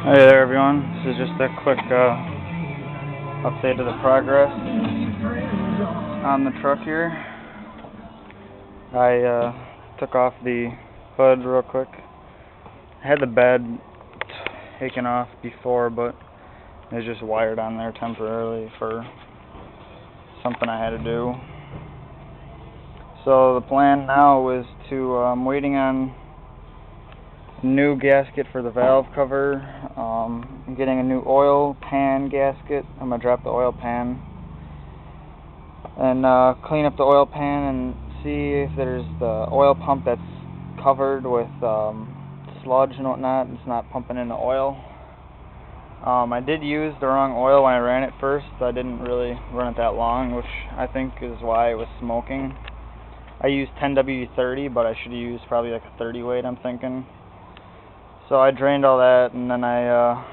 Hey there everyone, this is just a quick update of the progress on the truck here. I took off the hood real quick. I had the bed taken off before, but it was just wired on there temporarily for something I had to do. So the plan now is to, I'm waiting on new gasket for the valve cover. I'm getting a new oil pan gasket. I'm going to drop the oil pan and clean up the oil pan and see if there's the oil pump that's covered with sludge and whatnot. It's not pumping in the oil. I did use the wrong oil when I ran it first. I didn't really run it that long, which I think is why it was smoking. I used 10W30, but I should have used probably like a 30 weight, I'm thinking. So I drained all that, and then I'm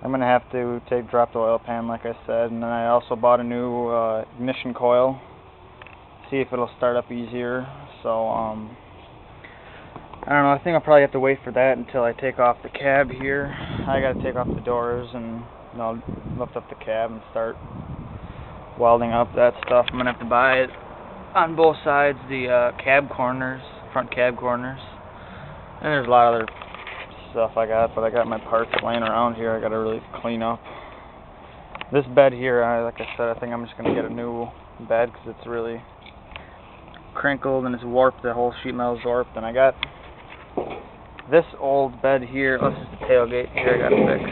gonna have to drop the oil pan, like I said, and then I also bought a new ignition coil. See if it'll start up easier. So I don't know. I think I'll probably have to wait for that until I take off the cab here. I gotta take off the doors and lift up the cab and start welding up that stuff. I'm gonna have to buy it on both sides, the cab corners, front cab corners. And there's a lot of other stuff I got, but I got my parts laying around here I gotta really clean up. This bed here, like I said, I think I'm just gonna get a new bed because it's really crinkled and it's warped. The whole sheet metal's warped, and I got this old bed here. This is the tailgate here I gotta fix.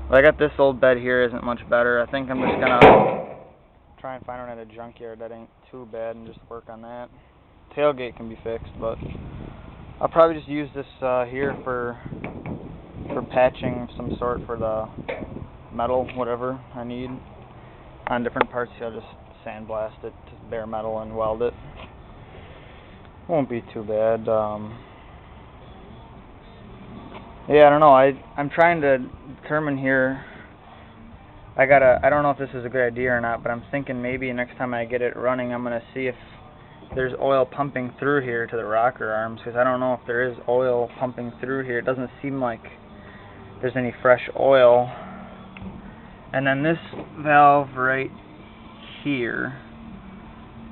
But I got this old bed here, isn't much better. I think I'm just gonna try and find one at a junkyard that ain't too bad and just work on that. Tailgate can be fixed, but I'll probably just use this here for patching of some sort for the metal, whatever I need on different parts. I'll just sandblast it to bare metal and weld it. Won't be too bad. Yeah, I don't know. I'm trying to determine here. I don't know if this is a good idea or not, but I'm thinking maybe next time I get it running, I'm gonna see if there's oil pumping through here to the rocker arms, because I don't know if there is oil pumping through here. It doesn't seem like there's any fresh oil. And then this valve right here,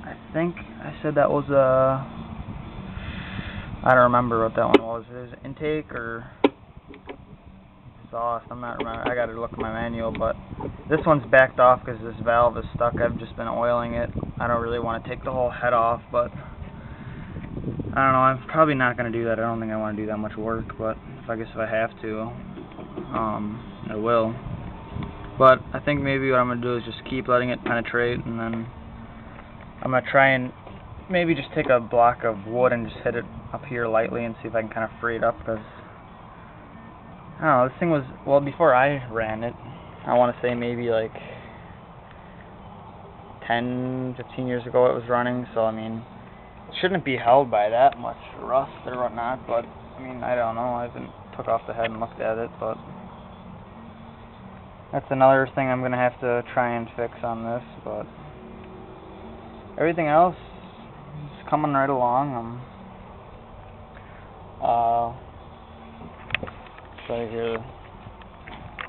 I think I said that was I don't remember what that one was. It was intake or exhaust. I'm not remembering. I gotta look at my manual, but this one's backed off because this valve is stuck. I've just been oiling it. I don't really want to take the whole head off, but I don't know. I'm probably not going to do that. I don't think I want to do that much work, but I guess if I have to, I will. But I think maybe what I'm going to do is just keep letting it penetrate, and then I'm going to try and maybe just take a block of wood and just hit it up here lightly and see if I can kind of free it up, because I don't know, this thing was, well, before I ran it, I want to say maybe like 10, 15 years ago it was running, so I mean, it shouldn't be held by that much rust or whatnot, but I mean, I don't know, I haven't took off the head and looked at it, but that's another thing I'm going to have to try and fix on this, but everything else is coming right along. Show you here.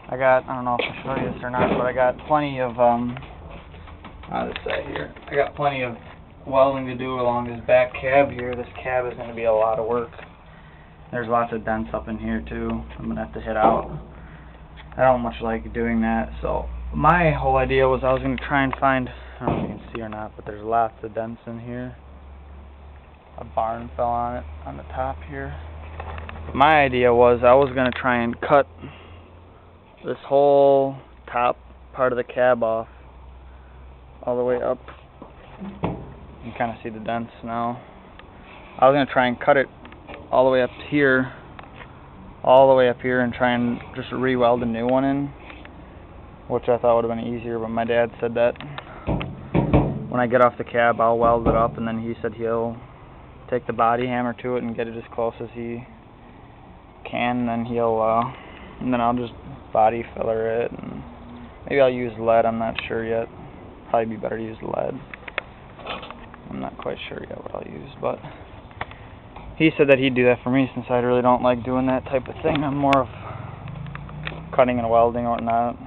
I don't know if I show you this or not, but I got plenty of, on this side here, I got plenty of welding to do along this back cab here. This cab is going to be a lot of work. There's lots of dents up in here too. I'm going to have to hit out. I don't much like doing that, so my whole idea was I was going to try and find, I don't know if you can see or not, but there's lots of dents in here. A barn fell on it, on the top here. My idea was I was going to try and cut this whole top part of the cab off all the way up. You can kind of see the dents now. I was going to try and cut it all the way up here, and try and just re-weld a new one in, which I thought would have been easier, but my dad said that when I get off the cab I'll weld it up, and then he said he'll take the body hammer to it and get it as close as he can, and then and then I'll just body filler it, and maybe I'll use lead. I'm not sure yet. Probably be better to use lead. I'm not quite sure yet what I'll use, but he said that he'd do that for me since I really don't like doing that type of thing. I'm more of cutting and welding or whatnot.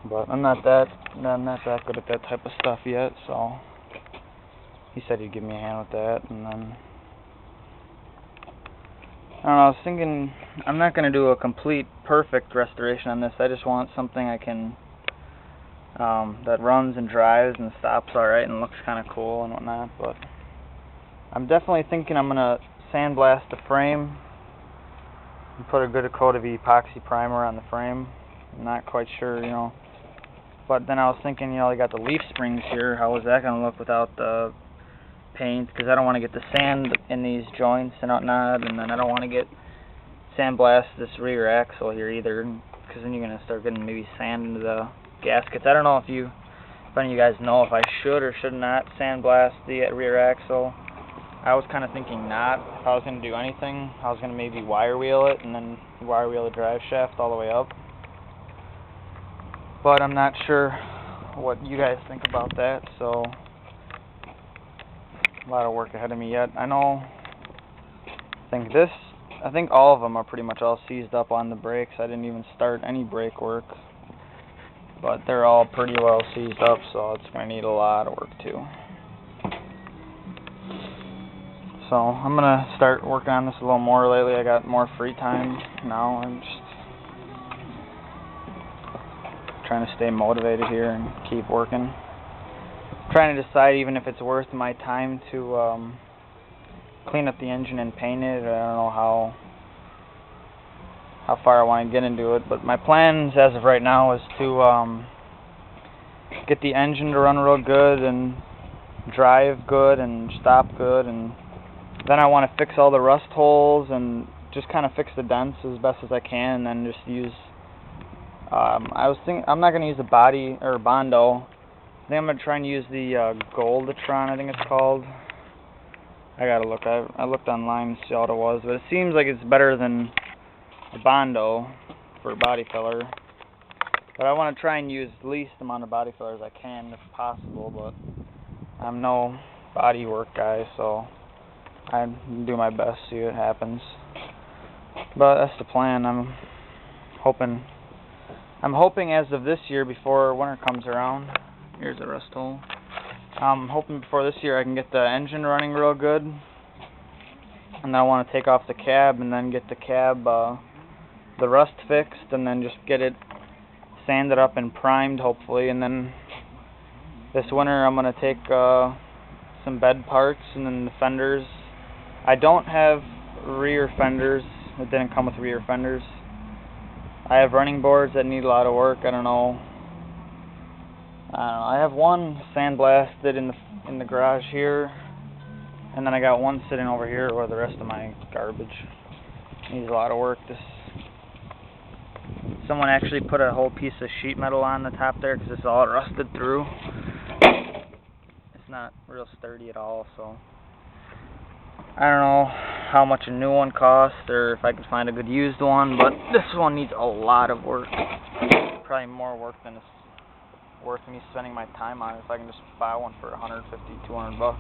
But I'm not that good at that type of stuff yet, so he said he'd give me a hand with that. And then I don't know, I was thinking I'm not going to do a complete perfect restoration on this. I just want something I can that runs and drives and stops alright and looks kind of cool and whatnot. But I'm definitely thinking I'm going to sandblast the frame and put a good coat of epoxy primer on the frame. I'm not quite sure, you know. But then I was thinking, you know, they got the leaf springs here. How is that going to look without the paint? Because I don't want to get the sand in these joints and whatnot, and then I don't want to get sandblast this rear axle here either, because then you're going to start getting maybe sand into the gaskets. I don't know if any of you guys know if I should or should not sandblast the rear axle. I was kind of thinking not. If I was going to do anything, I was going to maybe wire wheel it and then wire wheel the drive shaft all the way up. But I'm not sure what you guys think about that, so a lot of work ahead of me yet. I think all of them are pretty much all seized up on the brakes. I didn't even start any brake work, but they're all pretty well seized up, so it's going to need a lot of work too. So I'm going to start working on this a little more lately. I got more free time now. I'm just trying to stay motivated here and keep working. Trying to decide even if it's worth my time to clean up the engine and paint it. I don't know how far I want to get into it, but my plans as of right now is to get the engine to run real good and drive good and stop good, and then I want to fix all the rust holes and just kind of fix the dents as best as I can, and then just use I'm not going to use the body or Bondo. I think I'm going to try and use the Golditron, I think it's called. I gotta look. I looked online to see what it was, but it seems like it's better than the Bondo for body filler. But I want to try and use the least amount of body filler as I can if possible, but I'm no body work guy, so I do my best to see what happens. But that's the plan. I'm hoping as of this year, before winter comes around, here's a rust hole. I'm hoping before this year I can get the engine running real good, and then I want to take off the cab and then get the cab, the rust fixed, and then just get it sanded up and primed hopefully, and then this winter I'm going to take some bed parts and then the fenders. I don't have rear fenders. It didn't come with rear fenders. I have running boards that need a lot of work. I don't know. I have one sandblasted in the garage here, and then I got one sitting over here where the rest of my garbage needs a lot of work. Someone actually put a whole piece of sheet metal on the top there because it's all rusted through. It's not real sturdy at all, so I don't know how much a new one costs or if I could find a good used one, but this one needs a lot of work. Probably more work than it's worth me spending my time on it if I can just buy one for $150, $200.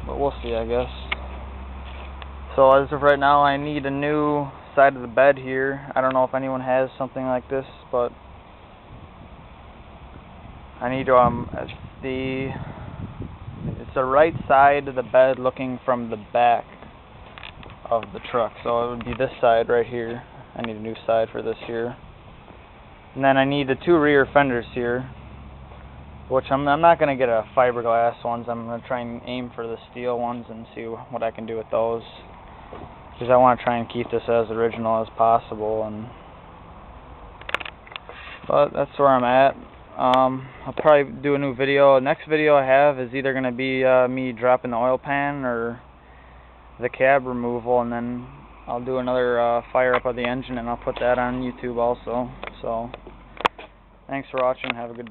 But we'll see, I guess. So as of right now, I need a new side of the bed here. I don't know if anyone has something like this, but I need it's the right side of the bed looking from the back of the truck. So it would be this side right here. I need a new side for this here. And then I need the two rear fenders here, which I'm not going to get a fiberglass ones. I'm going to try and aim for the steel ones and see what I can do with those, because I want to try and keep this as original as possible. But that's where I'm at. I'll probably do a new video. The next video I have is either going to be me dropping the oil pan or the cab removal, and then I'll do another fire up of the engine, and I'll put that on YouTube also. So thanks for watching. Have a good day.